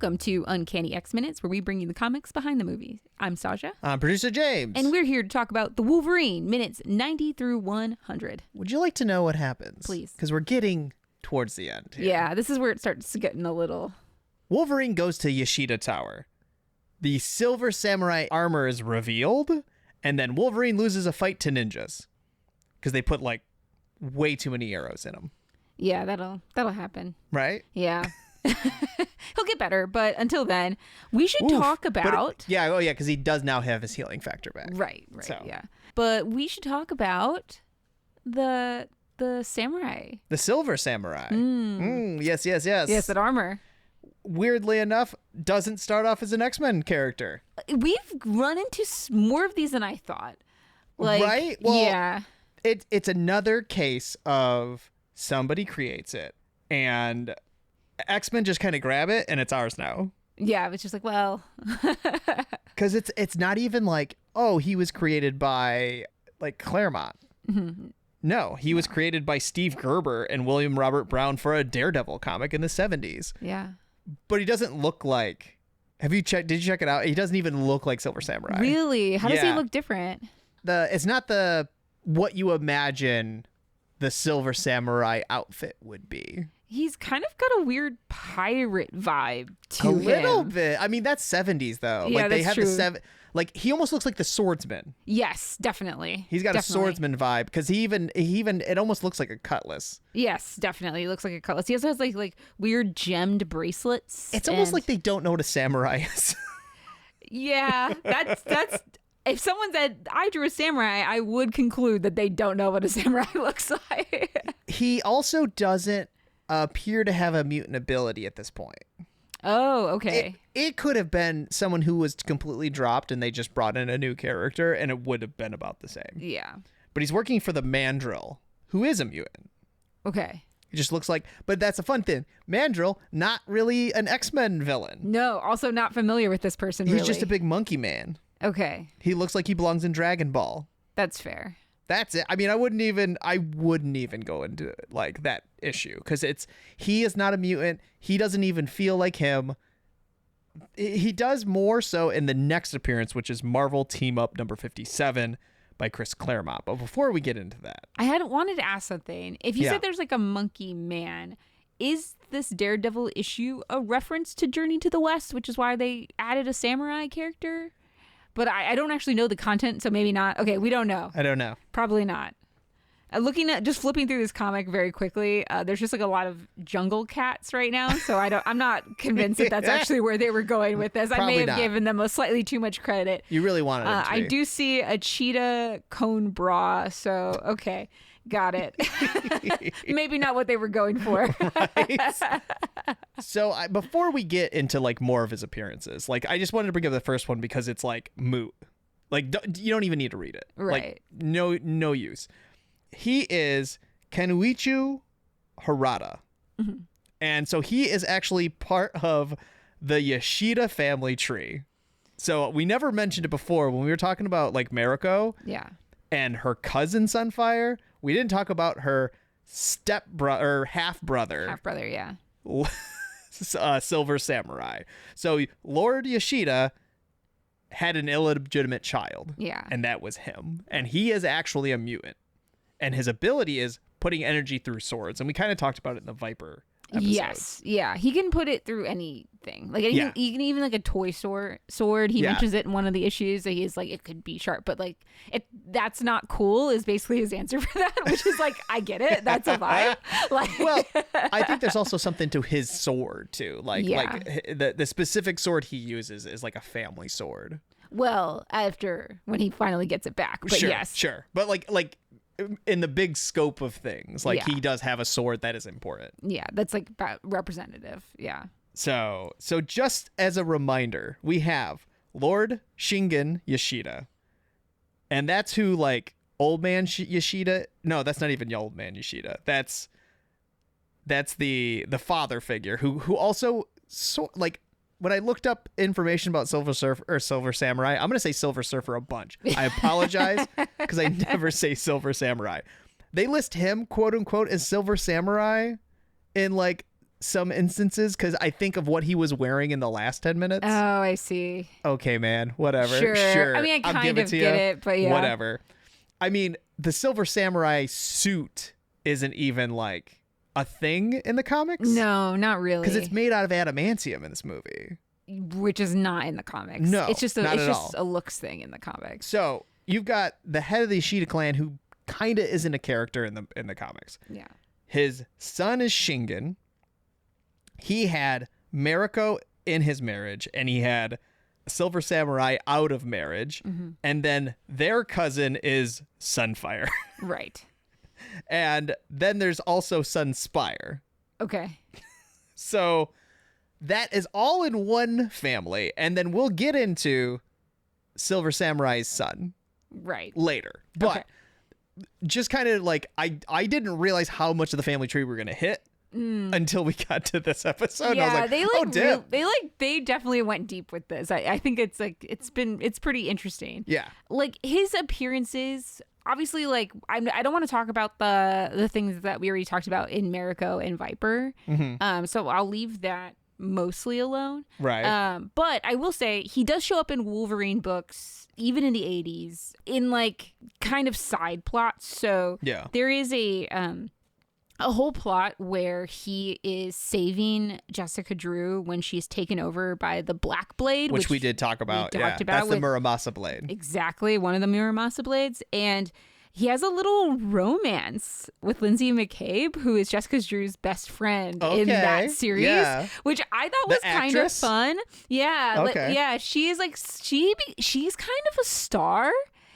Welcome to Uncanny X-Minutes, where we bring you the comics behind the movies. I'm Stasia. I'm Producer James. And we're here to talk about the Wolverine, minutes 90 through 100. Would you like to know what happens? Please. Because we're getting towards the end here. Yeah, this is where it starts getting a little... Wolverine goes to Yoshida Tower. The Silver Samurai armor is revealed, and then Wolverine loses a fight to ninjas. Because they put, like, way too many arrows in him. Yeah, that'll happen. Right? Yeah. He'll get better, but until then, we should talk about... because he does now have his healing factor back. Right, yeah. But we should talk about the samurai. The Silver Samurai. Yes. Yes, that armor. Weirdly enough, doesn't start off as an X-Men character. We've run into more of these than I thought. Right? Well, yeah. It's another case of somebody creates it, and X-Men just kind of grab it, and it's ours now. Yeah, it's just like, well... Because it's not even like, oh, he was created by, like, Claremont. Mm-hmm. No, he was created by Steve Gerber and William Robert Brown for a Daredevil comic in the 70s. Yeah. But he doesn't look like... Did you check it out? He doesn't even look like Silver Samurai. Really? How does he look different? It's not what you imagine the Silver Samurai outfit would be. He's kind of got a weird pirate vibe to him. A little bit. I mean, that's 70s though. Yeah, like they that's have true. Like he almost looks like the swordsman. Yes, definitely. He's got a swordsman vibe because he even it almost looks like a cutlass. Yes, definitely. He looks like a cutlass. He also has like weird gemmed bracelets. It's almost like they don't know what a samurai is. Yeah, that's if someone said I drew a samurai, I would conclude that they don't know what a samurai looks like. He also doesn't appear to have a mutant ability at this point. Oh, okay. It could have been someone who was completely dropped and they just brought in a new character and it would have been about the same. Yeah. But he's working for the Mandrill, who is a mutant. Okay. He just looks like, but that's a fun thing. Mandrill, not really an X-Men villain. No, also not familiar with this person, He's really. just a big monkey man. Okay. He looks like he belongs in Dragon Ball. That's fair. That's it. I mean, I wouldn't even go into like that issue because he is not a mutant. He doesn't even feel like him. He does more so in the next appearance, which is Marvel Team Up number 57 by Chris Claremont. But before we get into that, I had wanted to ask something. If you said there's like a monkey man, is this Daredevil issue a reference to Journey to the West, which is why they added a samurai character? But I don't actually know the content, so maybe not. Okay, we don't know. I don't know. Probably not. Just flipping through this comic very quickly, there's just like a lot of jungle cats right now, so I'm not convinced that that's actually where they were going with this. Probably I may have not. given them a slightly too much credit. You really wanted it to be. I do see a cheetah cone bra, so okay, got it. Maybe not what they were going for. Right. So before we get into like more of his appearances, like I just wanted to bring up the first one because it's like moot. Like you don't even need to read it. Right. Like no use. He is Kanuichu Harada. Mm-hmm. And so he is actually part of the Yoshida family tree. So we never mentioned it before when we were talking about like Mariko. Yeah. And her cousin Sunfire. We didn't talk about her half brother. Half brother, yeah. Silver Samurai. So Lord Yoshida had an illegitimate child. Yeah. And that was him. And he is actually a mutant. And his ability is putting energy through swords. And we kind of talked about it in the Viper episode. Yes. Yeah. He can put it through anything. Like he can even like a toy sword. He mentions it in one of the issues that he's like, it could be sharp, but like that's not cool is basically his answer for that, which is like, I get it. That's a vibe. Like, well, I think there's also something to his sword too. Like the specific sword he uses is like a family sword. Well, after when he finally gets it back, but yes. Sure. But like in the big scope of things, like he does have a sword that is important. Yeah, that's like representative. Yeah. So just as a reminder, we have Lord Shingen Yoshida. And that's who like Old Man Yoshida. No, that's not even Old Man Yoshida. That's the father figure who also like when I looked up information about Silver Samurai, I'm going to say Silver Surfer a bunch. I apologize because I never say Silver Samurai. They list him, quote unquote, as Silver Samurai in like some instances because I think of what he was wearing in the last 10 minutes. Oh, I see. Okay, man. Whatever. Sure. I mean, I kind of get it, but yeah. Whatever. I mean, the Silver Samurai suit isn't even like a thing in the comics. No, not really. Because it's made out of adamantium in this movie. Which is not in the comics. No, it's just not at a looks thing in the comics. So you've got the head of the Ishida clan who kind of isn't a character in the comics. Yeah. His son is Shingen. He had Mariko in his marriage, and he had Silver Samurai out of marriage, and then their cousin is Sunfire. Right. And then there's also Sunspire. Okay. So that is all in one family, and then we'll get into Silver Samurai's son later. But just kind of like I didn't realize how much of the family tree we're gonna hit until we got to this episode. Yeah, I was like, they definitely went deep with this. I think it's like it's pretty interesting. Yeah. Like his appearances, obviously, like I don't want to talk about the things that we already talked about in Mariko and Viper. So I'll leave that mostly alone. Right. But I will say he does show up in Wolverine books, even in the 80s, in like kind of side plots. So there is a whole plot where he is saving Jessica Drew when she's taken over by the Black Blade, which we did talk about. That's the Muramasa blade. Exactly, one of the Muramasa blades. And he has a little romance with Lindsay McCabe, who is Jessica Drew's best friend in that series, which I thought was kind of fun. Yeah. Okay. Yeah. She is like, she's kind of a star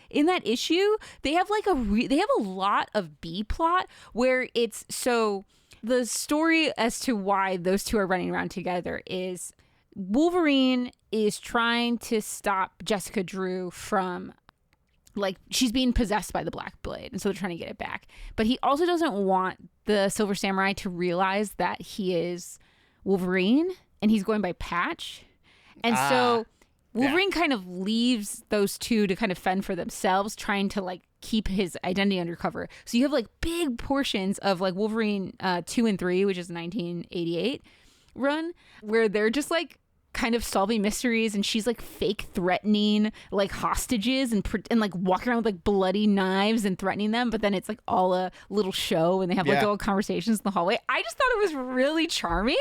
in that issue. They have like they have a lot of B plot where it's so the story as to why those two are running around together is Wolverine is trying to stop Jessica Drew from, like, she's being possessed by the Black Blade, and so they're trying to get it back. But he also doesn't want the Silver Samurai to realize that he is Wolverine, and he's going by Patch. And so Wolverine kind of leaves those two to kind of fend for themselves, trying to, like, keep his identity undercover. So you have, like, big portions of, like, Wolverine 2 and 3, which is 1988 run, where they're just, like, kind of solving mysteries, and she's like fake threatening like hostages and like walking around with like bloody knives and threatening them, but then it's like all a little show and they have like little conversations in the hallway. I just thought it was really charming.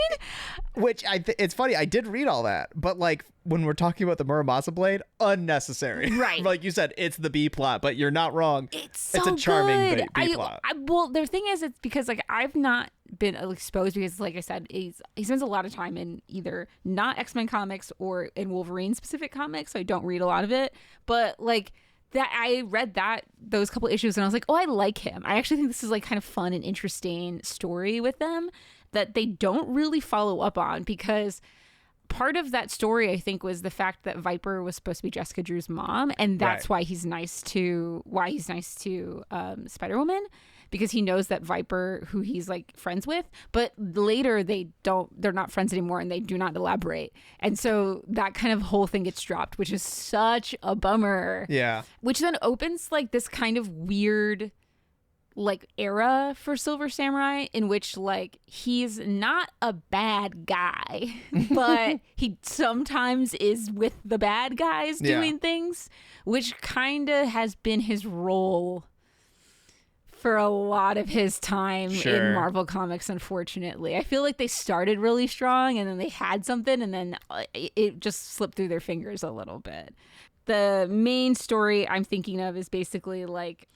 Which it's funny, I did read all that, but like when we're talking about the Muramasa blade, unnecessary. Right. Like you said, it's the B plot, but you're not wrong. It's a charming B plot. Well, the thing is, it's because like I've not been exposed because, like I said, he spends a lot of time in either not X-Men comics or in Wolverine specific comics, so I don't read a lot of it. But like that, I read those couple issues and I was like, oh, I like him. I actually think this is like kind of fun and interesting story with them that they don't really follow up on, because part of that story, I think, was the fact that Viper was supposed to be Jessica Drew's mom, and that's why he's nice to Spider-Woman, because he knows that Viper, who he's like friends with, but later they're not friends anymore and they do not elaborate. And so that kind of whole thing gets dropped, which is such a bummer. Yeah. Which then opens like this kind of weird like era for Silver Samurai in which like he's not a bad guy, but he sometimes is with the bad guys doing things, which kind of has been his role for a lot of his time in Marvel Comics, unfortunately. I feel like they started really strong and then they had something and then it just slipped through their fingers a little bit. The main story I'm thinking of is basically like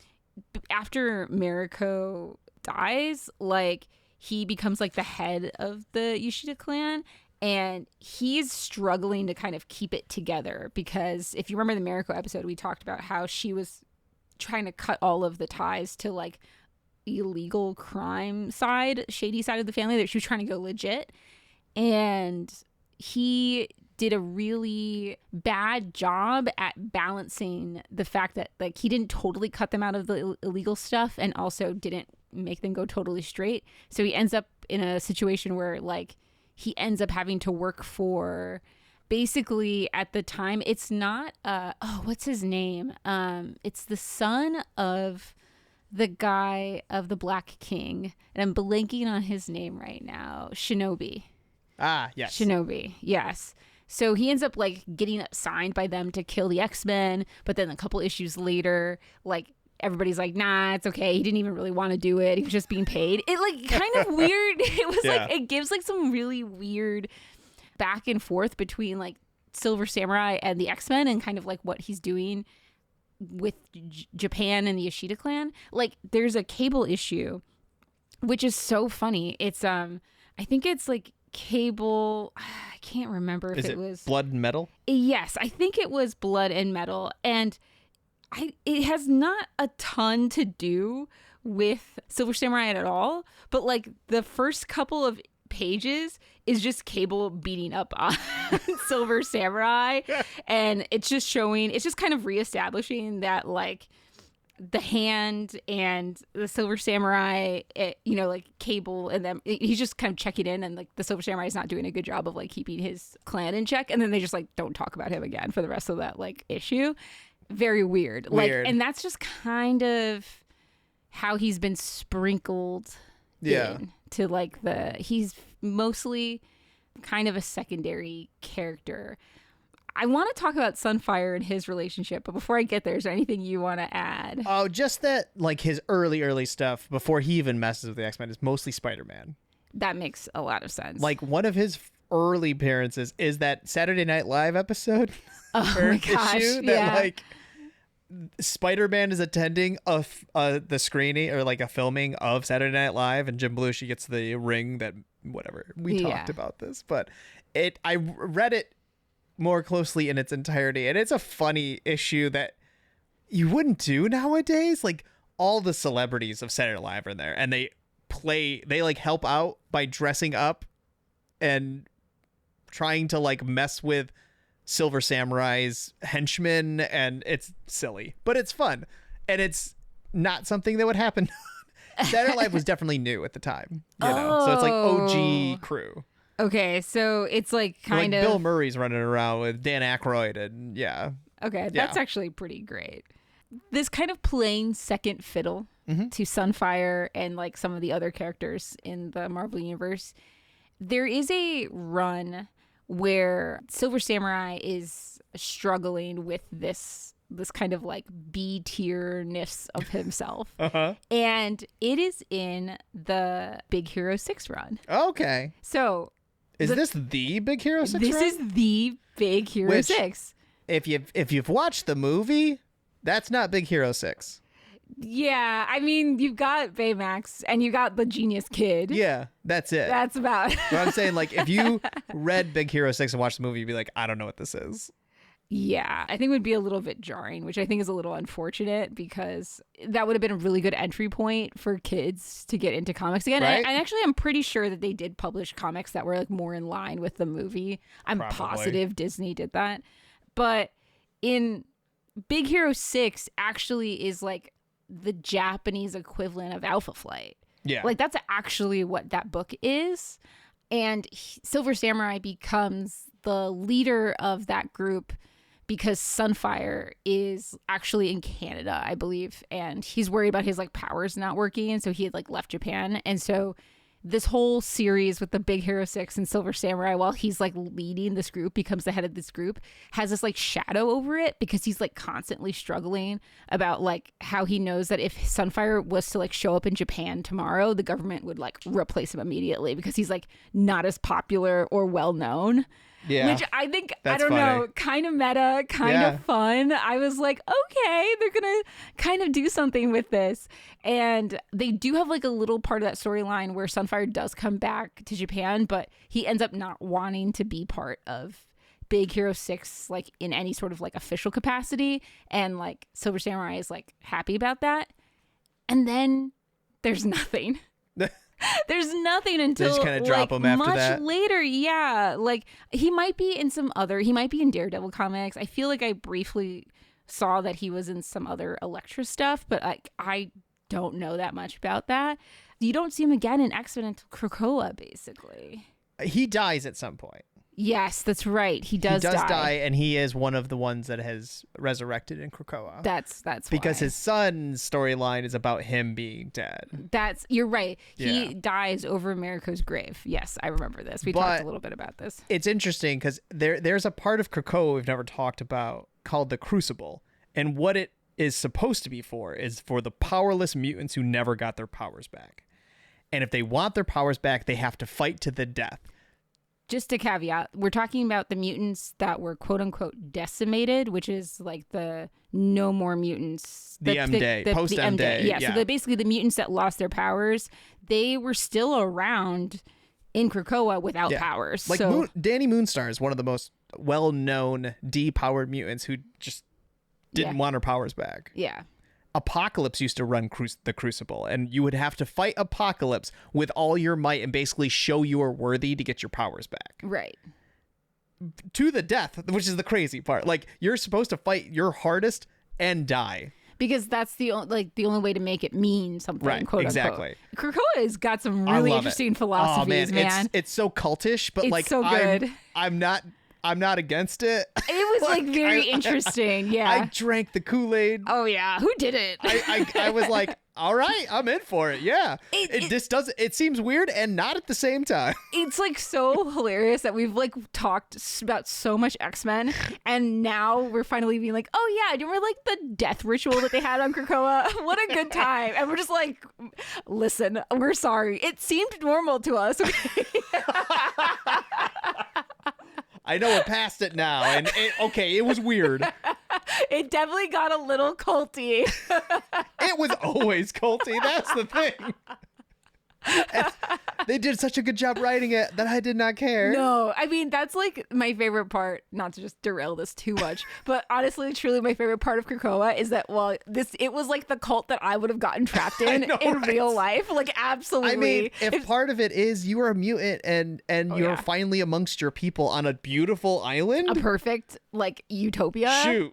after Mariko dies, like he becomes like the head of the Ishida clan, and he's struggling to kind of keep it together, because if you remember the Mariko episode, we talked about how she was trying to cut all of the ties to like illegal crime side, shady side of the family, that she was trying to go legit. And he did a really bad job at balancing the fact that like he didn't totally cut them out of the illegal stuff and also didn't make them go totally straight. So he ends up in a situation where like he ends up having to work for, basically at the time, it's not what's his name, it's the son of the guy of the Black King, and I'm blanking on his name right now. Shinobi. Ah, yes. Shinobi, yes. So he ends up like getting assigned by them to kill the X-Men, but then a couple issues later, like everybody's like, nah, it's okay. He didn't even really want to do it. He was just being paid. It like kind of weird. It was like, it gives like some really weird back and forth between like Silver Samurai and the X-Men and kind of like what he's doing with Japan and the Yoshida clan. Like there's a Cable issue, which is so funny. It's I think it's like Cable, I can't remember if it was Blood and Metal. Yes, I think it was Blood and Metal, and it has not a ton to do with Silver Samurai at all, but like the first couple of pages is just Cable beating up on Silver Samurai, and it's just kind of reestablishing that like the Hand and the Silver Samurai, like Cable and them, he's just kind of checking in, and like the Silver Samurai is not doing a good job of like keeping his clan in check, and then they just like don't talk about him again for the rest of that like issue. Very weird. Like, and that's just kind of how he's been sprinkled in to like he's mostly kind of a secondary character. I want to talk about Sunfire and his relationship, but before I get there, is there anything you want to add? Oh, just that like his early stuff before he even messes with the X-Men is mostly Spider-Man. That makes a lot of sense. Like one of his early appearances is that Saturday Night Live episode. Oh my gosh, issue that like Spider-Man is attending the screening or like a filming of Saturday Night Live, and Jim Belushi gets the ring that whatever. We talked about this, but I read it more closely in its entirety, and it's a funny issue that you wouldn't do nowadays. Like all the celebrities of Saturday Night Live are there, and they like help out by dressing up and trying to like mess with Silver Samurai's henchmen, and it's silly, but it's fun, and it's not something that would happen. Saturday Night Live was definitely new at the time, you know, so it's like OG crew. Okay, so it's like kind of Bill Murray's running around with Dan Aykroyd, and okay, that's actually pretty great. This kind of playing second fiddle to Sunfire and like some of the other characters in the Marvel Universe. There is a run where Silver Samurai is struggling with this kind of like B tier-ness of himself. And it is in the Big Hero 6 run. Okay. So is this the Big Hero 6 This run? is the Big Hero 6. If you've watched the movie, that's not Big Hero 6. Yeah, I mean, you've got Baymax and you got the Genius Kid. Yeah, that's it. That's about it. But I'm saying, like, if you read Big Hero 6 and watched the movie, you'd be like, I don't know what this is. Yeah, I think it would be a little bit jarring, which I think is a little unfortunate because that would have been a really good entry point for kids to get into comics again. Right? And actually, I'm pretty sure that they did publish comics that were like more in line with the movie. I'm positive Disney did that. But in Big Hero 6 actually is like the Japanese equivalent of Alpha Flight. Yeah. Like that's actually what that book is. And Silver Samurai becomes the leader of that group because Sunfire is actually in Canada, I believe. And he's worried about his like powers not working. And so he had like left Japan. And so this whole series with the Big Hero 6 and Silver Samurai, while he's like leading this group, becomes the head of this group, has this like shadow over it because he's like constantly struggling about like how he knows that if Sunfire was to like show up in Japan tomorrow, the government would like replace him immediately because he's like not as popular or well known. Yeah. Which I think, That's I don't funny. know, kind of meta, kind of fun. I was like, okay, they're going to kind of do something with this. And they do have like a little part of that storyline where Sunfire does come back to Japan, but he ends up not wanting to be part of Big Hero 6, like in any sort of like official capacity. And like Silver Samurai is like happy about that. And then there's nothing. There's nothing until just kind of drop him after much that. later. Yeah, like he might be in Daredevil comics. I feel like I briefly saw that he was in some other Elektra stuff, but I don't know that much about that. You don't see him again in X-Men until Krakoa, basically. He dies at some point. Yes, that's right. He does die, and he is one of the ones that has resurrected in Krakoa. That's because why. his son's storyline is about him being dead. You're right. He dies over Mariko's grave. Yes, I remember this. We talked a little bit about this. It's interesting because there's a part of Krakoa we've never talked about called the Crucible, and what it is supposed to be for is for the powerless mutants who never got their powers back. And if they want their powers back, they have to fight to the death. Just a caveat, we're talking about the mutants that were quote unquote decimated, which is like the no more mutants. The M-Day, post-M-Day. Yeah, so basically the mutants that lost their powers, they were still around in Krakoa without powers. Like Danny Moonstar is one of the most well-known depowered mutants who just didn't want her powers back. Yeah. Apocalypse used to run the Crucible, and you would have to fight Apocalypse with all your might and basically show you are worthy to get your powers back. Right. To the death, which is the crazy part. Like, you're supposed to fight your hardest and die. Because that's the only way to make it mean something, right, quote exactly. unquote. Krakoa has got some really interesting philosophies, man. It's so cultish, but it's like so good. I'm not against it. It was like very interesting. Yeah. I drank the Kool-Aid. Oh yeah. Who did it? I was like, all right, I'm in for it. Yeah. It seems weird and not at the same time. It's like so hilarious that we've like talked about so much X-Men, and now we're finally being like, oh yeah, do you remember like the death ritual that they had on Krakoa? What a good time. And we're just like, listen, we're sorry. It seemed normal to us. I know we're past it now, and it was weird. It definitely got a little culty. It was always culty. That's the thing. And they did such a good job writing it that I did not care. No, I mean, that's like my favorite part, not to just derail this too much, but honestly, truly my favorite part of Krakoa is that, it was like the cult that I would have gotten trapped in real life. Like, absolutely. I mean, if part of it is you are a mutant and you're finally amongst your people on a beautiful island. A perfect, like, utopia. Shoot.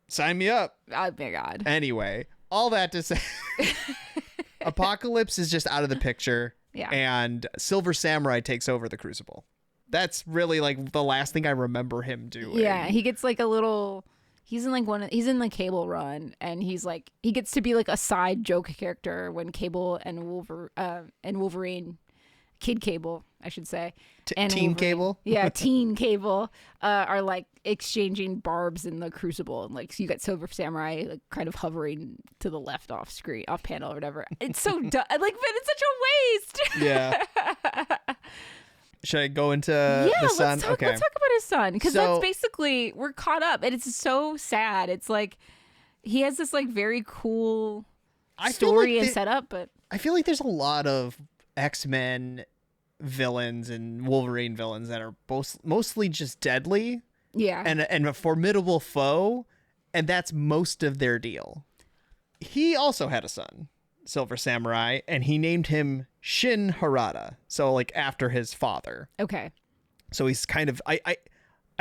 Sign me up. Oh, my God. Anyway, all that to say... Apocalypse is just out of the picture, and Silver Samurai takes over the Crucible. That's really like the last thing I remember him doing. Yeah, he gets like a little. He's in the Cable run, and he gets to be like a side joke character when Cable and Wolverine, Kid Cable, I should say, and Teen Wolverine, Cable, Teen Cable, are like exchanging barbs in the Crucible, and like so you got Silver Samurai like kind of hovering to the left off panel or whatever. It's so dumb. Like, but it's such a waste. Yeah. Should I go into the son? Let's talk about his son, because that's basically, we're caught up, and it's so sad. It's like he has this like very cool story and setup, but I feel like there's a lot of X-Men villains and Wolverine villains that are mostly just deadly, and a formidable foe, and that's most of their deal. He also had a son, Silver Samurai, and he named him Shin Harada, so like after his father. Okay. So he's kind of I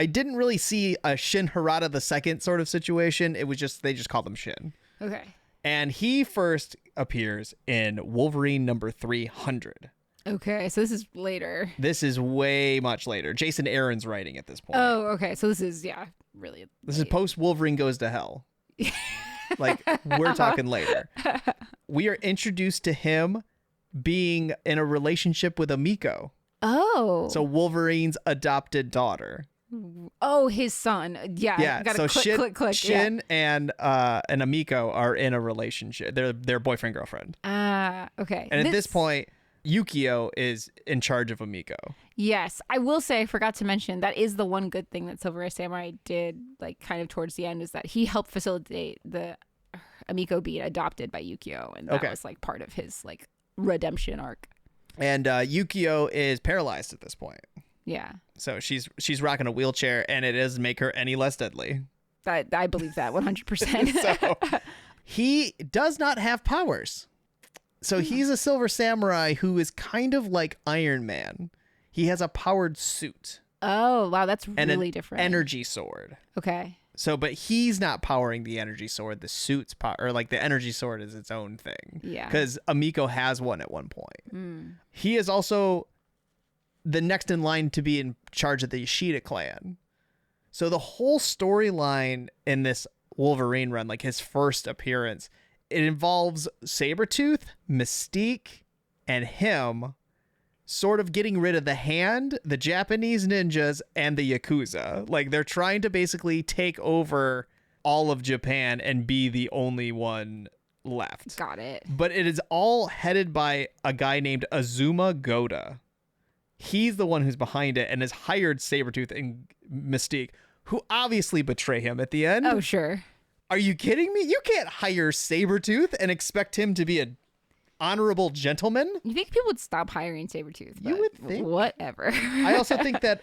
didn't really see a Shin Harada the second sort of situation. It was just they just called him Shin. Okay. And he first appears in Wolverine number 300. Okay, so this is later. This is way much later. Jason Aaron's writing at this point. Oh, okay. So this is really. This is post Wolverine Goes to Hell. Like, we're talking later. We are introduced to him being in a relationship with Amiko. Oh. So Wolverine's adopted daughter. Oh, his son. Yeah. So click. Shin and Amiko are in a relationship. They're boyfriend girlfriend. Okay. And at this point, Yukio is in charge of Amiko. Yes, I will say, I forgot to mention, that is the one good thing that Silverest Samurai did, like kind of towards the end, is that he helped facilitate the Amiko being adopted by Yukio, and that was like part of his like redemption arc. And Yukio is paralyzed at this point. Yeah. So she's rocking a wheelchair, and it doesn't make her any less deadly. I believe that 100%. So he does not have powers. So he's a Silver Samurai who is kind of like Iron Man. He has a powered suit. Oh, wow, that's and really an different. Energy sword. Okay. So, but he's not powering the energy sword. The suit's or like the energy sword is its own thing. Yeah. Because Amiko has one at one point. He is also the next in line to be in charge of the Yoshida clan. So the whole storyline in this Wolverine run, like his first appearance, it involves Sabretooth, Mystique, and him sort of getting rid of the Hand, the Japanese ninjas, and the Yakuza. Like, they're trying to basically take over all of Japan and be the only one left. Got it. But it is all headed by a guy named Azuma Goda. He's the one who's behind it and has hired Sabretooth and Mystique, who obviously betray him at the end. Oh, sure. Are you kidding me? You can't hire Sabretooth and expect him to be an honorable gentleman. You think people would stop hiring Sabretooth? You would think. Whatever. I also think that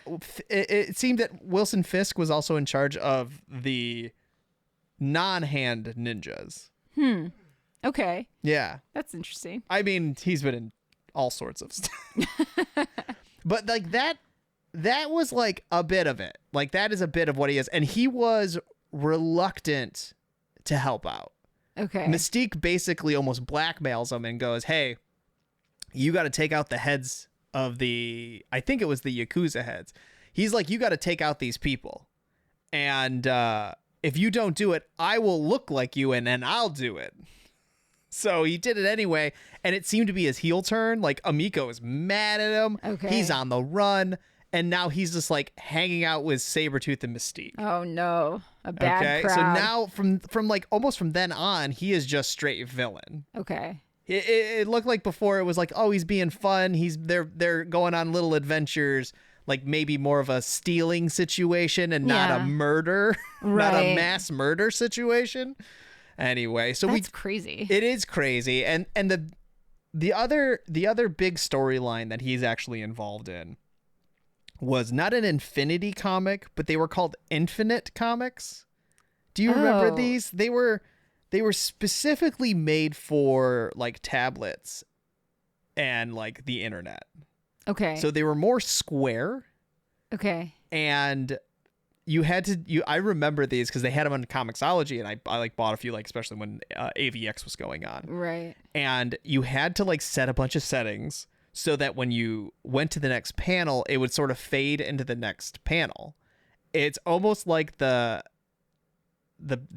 it seemed that Wilson Fisk was also in charge of the non-hand ninjas. Okay. Yeah. That's interesting. I mean, he's been in all sorts of stuff. But like that was like a bit of it. Like that is a bit of what he is. And he was reluctant to help out. Okay. Mystique basically almost blackmails him and goes, hey, you got to take out the heads of I think it was the Yakuza heads. He's like, you got to take out these people. And if you don't do it, I will look like you and then I'll do it. So he did it anyway, and it seemed to be his heel turn. Like, Amiko is mad at him. Okay. He's on the run, and now he's just, like, hanging out with Sabretooth and Mystique. Oh, no. A bad crowd. So now, from like, almost from then on, he is just straight villain. Okay. It looked like before it was like, oh, he's being fun. They're going on little adventures, like maybe more of a stealing situation and not a murder, not a mass murder situation. Anyway, so that's crazy. It is crazy, and the other big storyline that he's actually involved in was not an Infinity comic, but they were called Infinite comics. Do you remember these? They were specifically made for like tablets and like the internet. Okay. So they were more square. Okay. And I remember these because they had them on Comixology, and I like bought a few, like especially when AVX was going on. Right. And you had to like set a bunch of settings so that when you went to the next panel, it would sort of fade into the next panel. It's almost like the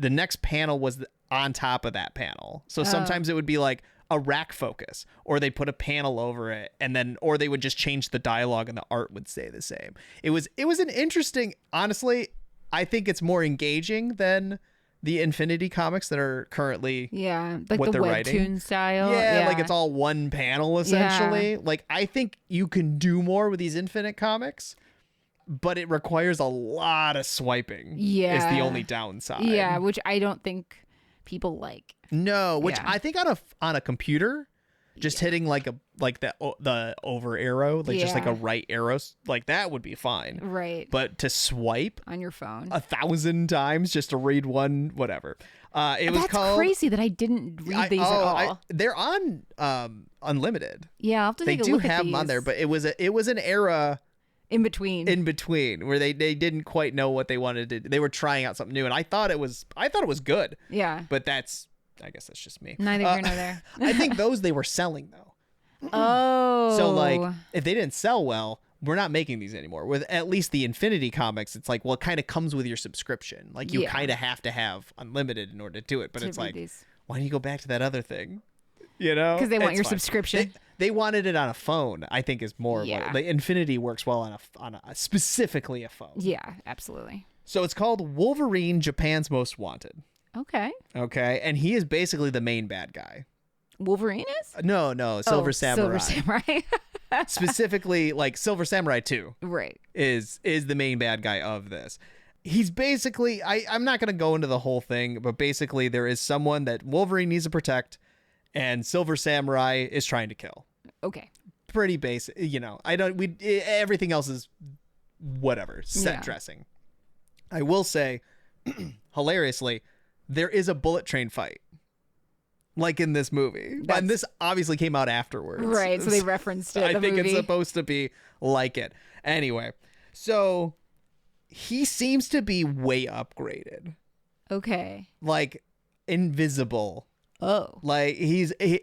next panel was on top of that panel. So sometimes it would be like a rack focus, or they put a panel over it, and then, or they would just change the dialogue and the art would stay the same. It was an interesting, honestly, I think it's more engaging than the Infinity comics that are currently like what the they're webtoon writing. style. Yeah, like it's all one panel essentially. Like I think you can do more with these Infinite comics, but it requires a lot of swiping. Yeah. Is the only downside. Yeah, which I don't think people like. No, which I think on a computer, just hitting like the over arrow, like just like a right arrow, like that would be fine. Right. But to swipe on your phone 1,000 times just to read one, whatever. That's crazy that I didn't read these at all. They're on Unlimited. Yeah, I'll have to they take a do look have at them on these. there, but it was an era in between where they didn't quite know what they wanted to do. They were trying out something new, and I thought it was good. Yeah. But I guess that's just me. Neither here nor there. I think those they were selling though. Oh. So like if they didn't sell well, we're not making these anymore. With at least the Infinity comics, it's like, well, it kind of comes with your subscription. Like you kind of have to have Unlimited in order to do it. But it's like, why don't you go back to that other thing? You know? Because they want your subscription. They wanted it on a phone, I think is more. Yeah. The Infinity works well on a specifically a phone. Yeah, absolutely. So it's called Wolverine, Japan's Most Wanted. Okay. And he is basically the main bad guy. Wolverine is? No, Silver Samurai. Silver Samurai. Specifically, like Silver Samurai 2. Right. Is the main bad guy of this. He's basically, I'm not going to go into the whole thing, but basically there is someone that Wolverine needs to protect, and Silver Samurai is trying to kill. Okay. Pretty basic, everything else is whatever, set dressing. I will say, hilariously, there is a bullet train fight, like in this movie. And this obviously came out afterwards. Right, so they referenced it. I think it's supposed to be like it. Anyway, so he seems to be way upgraded. Okay. Like, invisible. Oh. Like,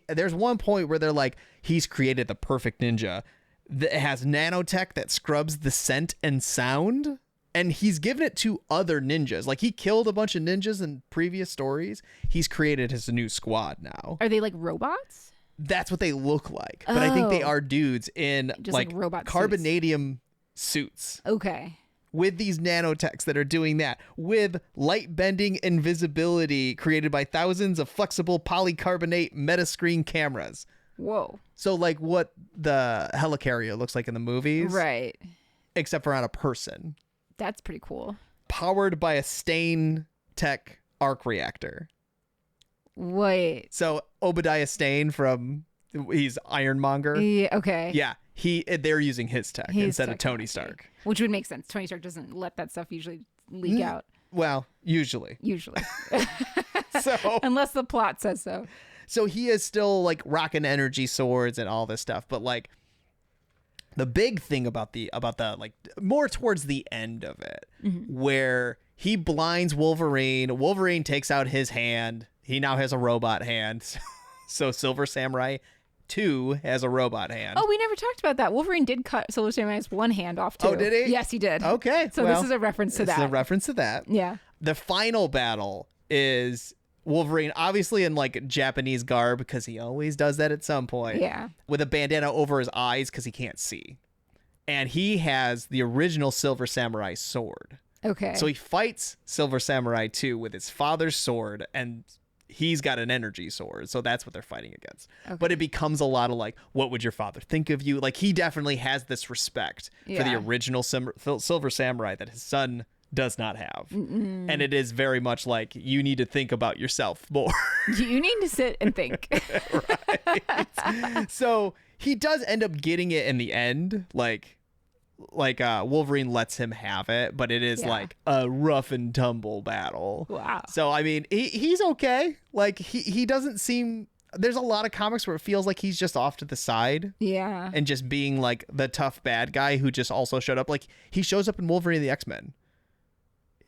there's one point where they're like, he's created the perfect ninja. that has nanotech that scrubs the scent and sound. And he's given it to other ninjas. Like, he killed a bunch of ninjas in previous stories. He's created his new squad now. Are they like robots? That's what they look like. But I think they are dudes in just like robot carbonadium suits. Okay. With these nanotechs that are doing that. With light bending invisibility created by thousands of flexible polycarbonate metascreen cameras. Whoa. So like what the helicarrier looks like in the movies. Right. Except for on a person. That's pretty cool. Powered by a Stain Tech arc reactor. Wait. So Obadiah Stane he's Ironmonger. Yeah, okay. Yeah, they're using his tech instead of Tony Stark. Which would make sense. Tony Stark doesn't let that stuff usually leak out. Well, usually. So unless the plot says so. So he is still like rocking energy swords and all this stuff, but like the big thing about the like more towards the end of it, where he blinds Wolverine. Wolverine takes out his hand. He now has a robot hand. So Silver Samurai 2 has a robot hand. Oh, we never talked about that. Wolverine did cut Silver Samurai's one hand off too. Oh, did he? Yes, he did. Okay. So this is a reference to that. It's a reference to that. Yeah. The final battle is Wolverine, obviously in like Japanese garb, because he always does that at some point. Yeah. With a bandana over his eyes because he can't see. And he has the original Silver Samurai sword. Okay. So he fights Silver Samurai 2 with his father's sword, and he's got an energy sword. So that's what they're fighting against. Okay. But it becomes a lot of like, what would your father think of you? Like, he definitely has this respect for the original Silver Samurai that his son does not have. And it is very much like, you need to think about yourself more. You need to sit and think. Right. So he does end up getting it in the end. Like Wolverine lets him have it, but it is like a rough and tumble battle. Wow. So I mean, he's okay. Like he doesn't seem. There's a lot of comics where it feels like he's just off to the side. Yeah. And just being like the tough bad guy who just also showed up. Like, he shows up in Wolverine and the X-Men.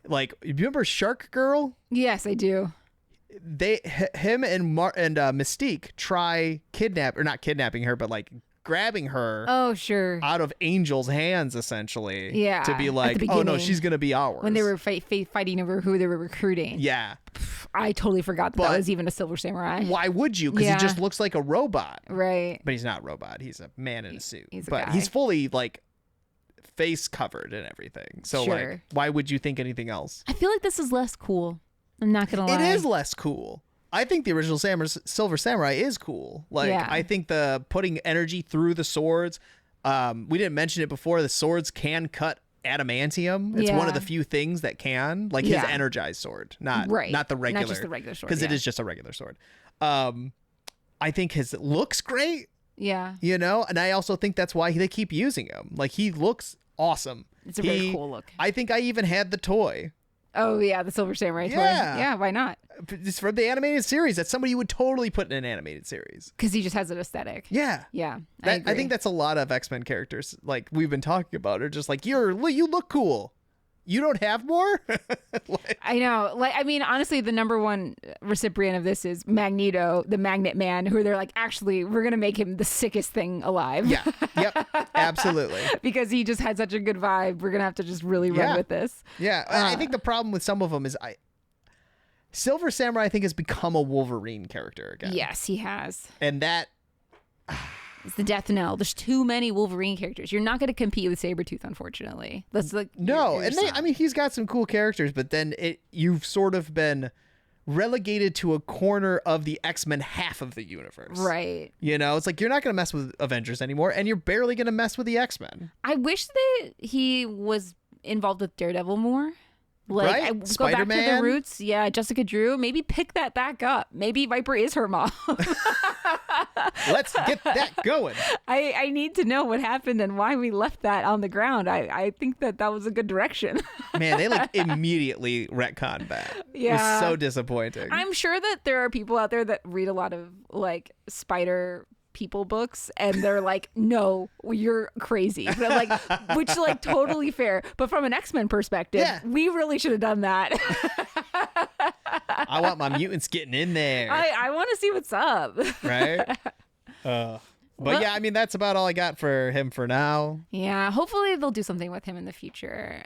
Like, you remember Shark Girl? Yes, I do. Him and Mystique try not kidnapping her, but like grabbing her. Oh, sure. Out of Angel's hands, essentially. Yeah. To be like, oh no, she's gonna be ours. When they were fighting over who they were recruiting. Yeah. I totally forgot that was even a Silver Samurai. Why would you? Because he just looks like a robot. Right. But he's not a robot. He's a man in a suit. He's he's fully like face covered and everything. So like, why would you think anything else? I feel like this is less cool. I'm not gonna lie. It is less cool. I think the original Silver Samurai is cool. Like, I think the putting energy through the swords. We didn't mention it before. The swords can cut adamantium. It's one of the few things that can. Like his energized sword, not the regular. Not just the regular sword. Because it is just a regular sword. I think his looks great. Yeah. You know, and I also think that's why they keep using him. Like, he looks awesome. It's a very cool look. I think I even had the toy. Oh, yeah, the Silver Samurai toy. Yeah, why not? It's from the animated series. That's somebody you would totally put in an animated series. Because he just has an aesthetic. Yeah. Yeah, I think that's a lot of X-Men characters, like we've been talking about, are just like, you look cool. You don't have more? I know. Like, I mean, honestly, the number one recipient of this is Magneto, the Magnet Man, who they're like, actually, we're going to make him the sickest thing alive. Yeah. Yep. Absolutely. Because he just had such a good vibe. We're going to have to just really run with this. Yeah. I think the problem with some of them is Silver Samurai, I think, has become a Wolverine character again. Yes, he has. And that... It's the death knell. There's too many Wolverine characters. You're not going to compete with Sabretooth, unfortunately. That's like no, I mean, he's got some cool characters, but then you've sort of been relegated to a corner of the X-Men half of the universe. Right. You know, it's like, you're not going to mess with Avengers anymore, and you're barely going to mess with the X-Men. I wish that he was involved with Daredevil more. Like, right? Go back to the roots. Yeah, Jessica Drew. Maybe pick that back up. Maybe Viper is her mom. Let's get that going. I need to know what happened and why we left that on the ground. I think that was a good direction. Man, they like immediately retconned that. Yeah. It was so disappointing. I'm sure that there are people out there that read a lot of like Spider people books and they're like, no, you're crazy. But like, which like totally fair. But from an X-Men perspective, we really should have done that. I want my mutants getting in there. I want to see what's up. Right? But yeah, I mean, that's about all I got for him for now. Yeah, hopefully they'll do something with him in the future.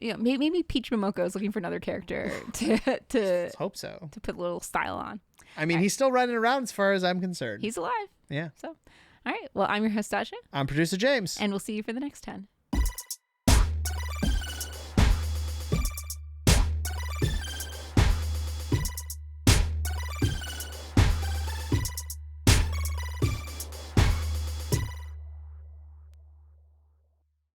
Maybe Peach Momoko is looking for another character to Let's hope so. To put a little style on. I mean, he's still running around as far as I'm concerned. He's alive. Yeah. So, all right. Well, I'm your host, Stasia. I'm producer James. And we'll see you for the next 10.